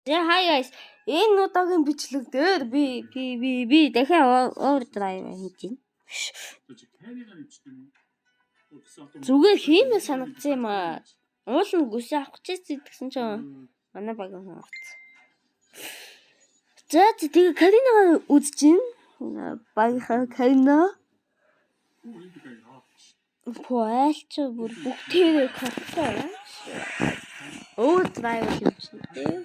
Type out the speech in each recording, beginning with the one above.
Yeah, hi guys. Энэ удаагийн бичлэг дээр би дахиад overdrive хийж байна. Зүгээр хиймээ санагдсан юм аа. Уул нь гүсээ авах гэж гэсэн чинь манай багийн хүн авц. За тэгээ Каринага үзэж байна. Багийнхаа Карина. Поэлч бүр бүгдээрээ картаа. Overdrive хийж байна.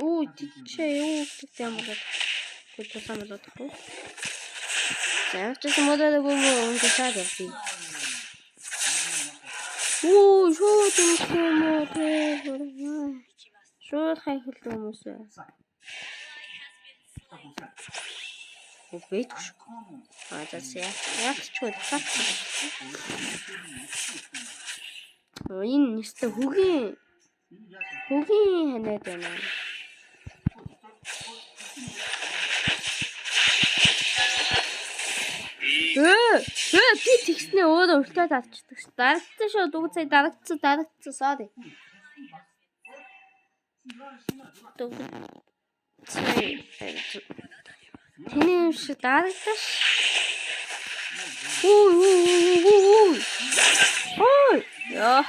Ой, тичээ юу гэдэг юм бэ? Гүйтээ самлаад тахгүй. За, ч юм уу даа бүгд унтаад явчих. Ой, шууд юм уу? Шууд хайхал хүмүүс. Вэйт. За яг ч удаа. Энэ нэстэ хөгийн ханаад байна. Би тэгснээ өөрөө өртөө татчихдаг ш. Дарагдсан шүү. Дүүг цай дарагдсан sorry. Тэний юм шиг дарагдсан ш. Ой. Яа.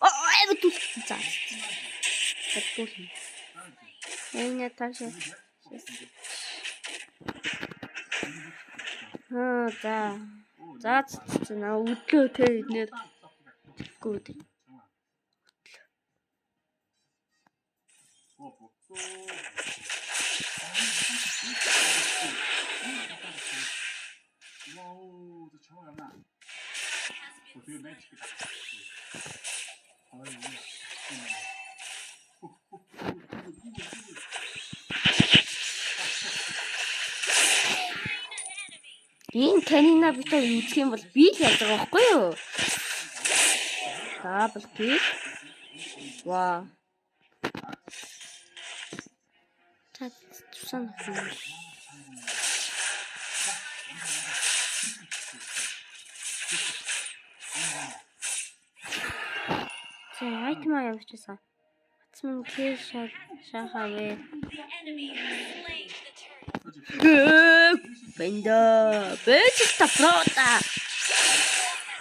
Ой, тут за. Татгүй. Энэ тааш. За наа өглөө тэ эднэр гүд. Энэ Карина битээ үзэх юм бол би л яаж байгаа байхгүй юу? Дабл кик. Вау. Тацсан. За айтма явчихсан. Атсмын кэш шахавэ. Бэнда бэчта прота.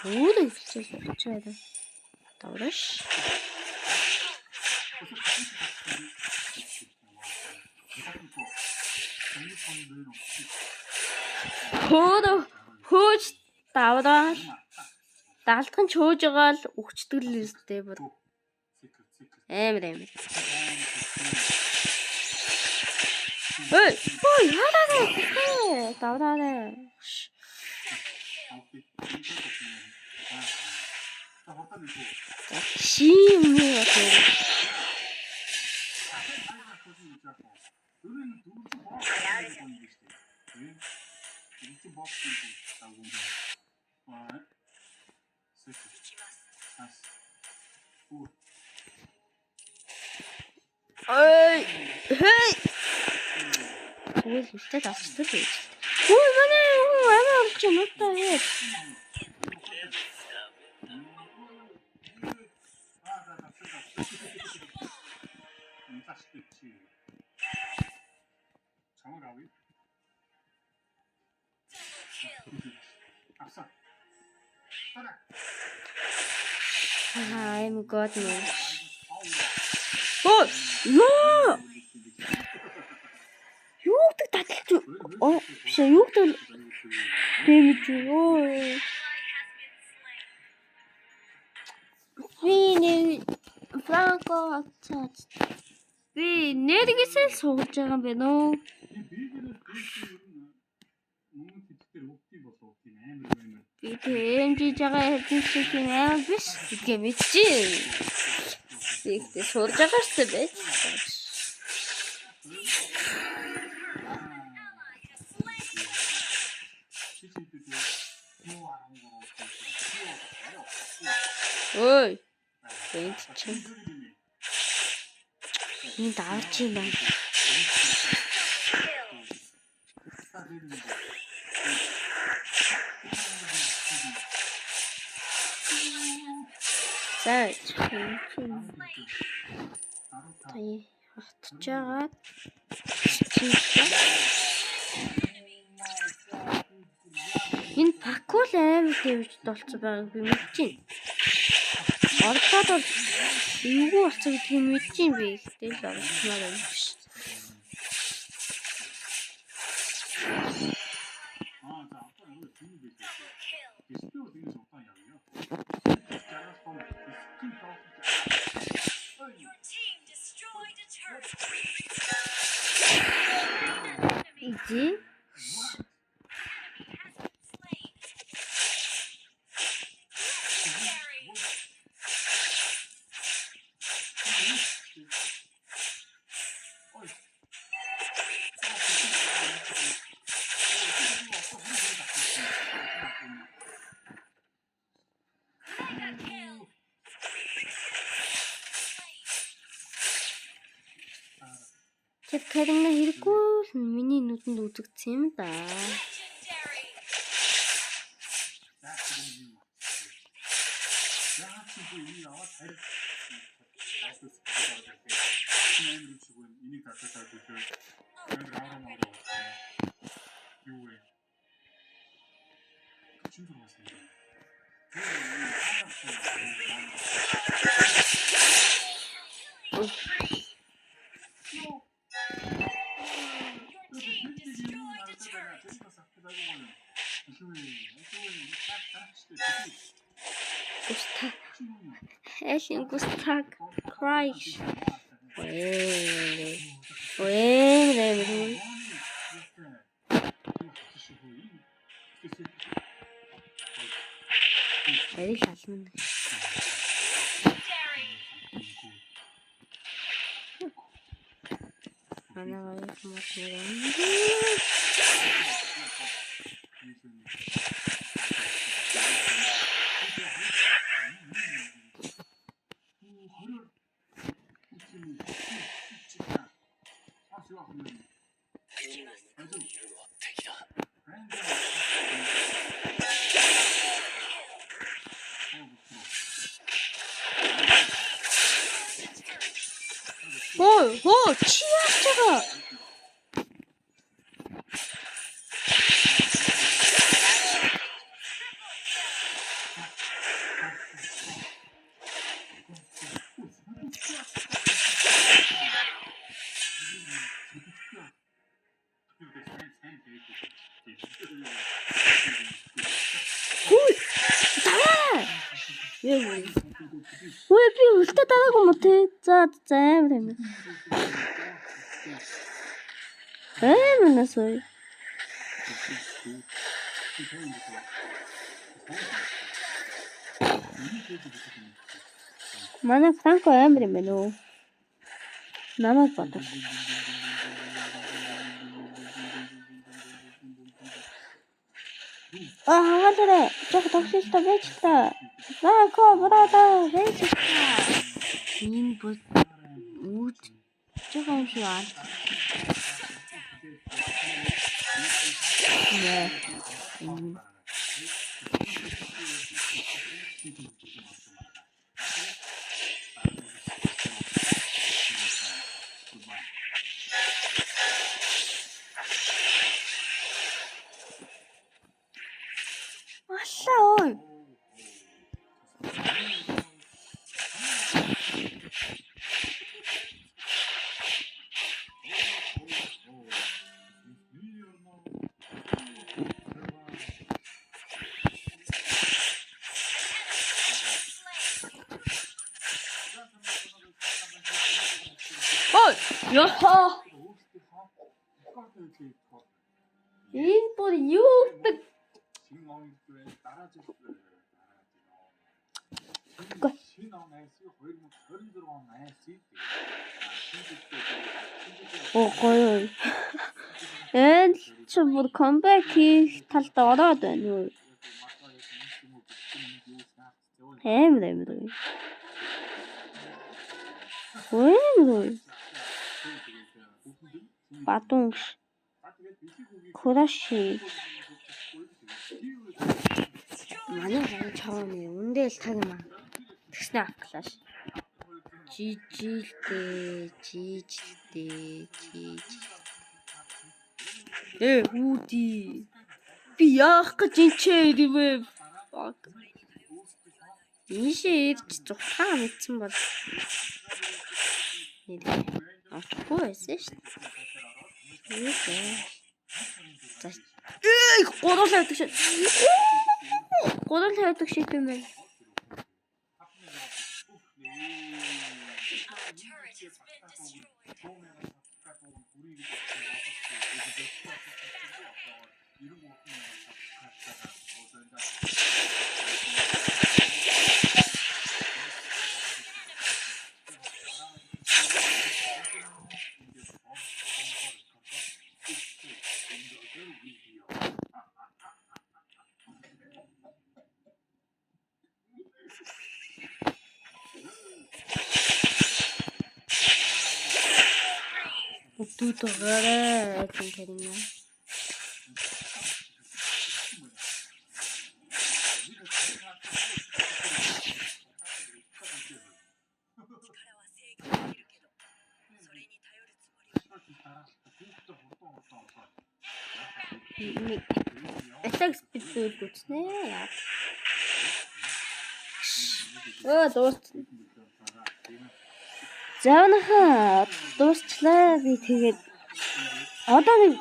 Уур ихчээд тавраш. Хөөж давраа. Далтхан чөөж байгаа л өгчдөг л үстэй бүр. Амар. Ой, яараа. Давраа. Шим яа. Ой, хей. Ой, хүстэй тасчихсан гэж. Ой, манай амаа орч юм уу та хээ. I'm God man. Oh, no! Юу гэдэг таталж биш юу гэдэг дэмэж юу. Би Франко цаац. Би нэргээсээ сууж байгаа юм байна уу? Би тэмжиж байгаа хэвчээ тийм аим биш гэдгээ мэдчихээ. Тэгтээ суулж байгаа шүү дээ. Ой. Энд чинь. Энэ давж юм байна. За таяа хатж байгаа. Энэ пакул амар дэмж болцсон байгааг би мэдэж байна. Ордоод бол эвгүй болцсон гэдгийг мэдэж юм би. Тэгэл орсмаар юм биш. Иди. Тэг карина хэрэггүй миний нүдэнд үзэгдсэн юм да. Элин густак крайш. Эри шалмын. Анаа чи яаж байгаа? Ой би үлдээ дараагүй юм те. За амар юм. Насой. Манай Франко амар юм байна уу? Намайг бодож. Хаалаа. Жог тогшилтоо байж та. Франко брата байж та. Энэ бод үүд жог юм шиг аа. Ой. Ой, яха. Энэ бүр юу гэдэг? Ой. Энэ ч бүр comeback хийх талд ороод байна юу? Эмэр. Ой. Батунш. Kurashи. Манай гарын чавны үндэл таг юм аа. Тэгснэ автлааш. Жижилтэй. Үди. Би яах гэж энэ вэ? Ийшээ ирж зухаа мэдсэн бол. Нэр очихгүй байсан шүү дээ. За. Гурван хайдаг шиг юм байна. Tutto gara tinggalnya. Attack speed good nih. Oh, dost. Заавнахаа дуусчлаа би тэгээд одоо нэг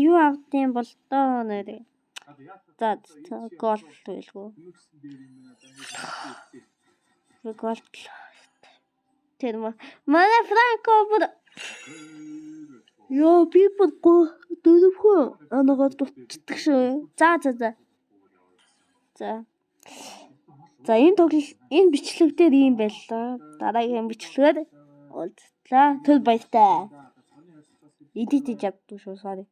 юу авдсан бол тоо нэр. За гол байлгүй. Гол. Тэр манай Франко бүр ёо би бүр дөрөвхөө анагаа дутдаг шүү. За энэ тоглол энэ бичлэг дээр ийм байлаа. Дараагийн бичлэгээр уулзлаа. Түр баяртай. Эдит хийж авдаг шүү. Sorry.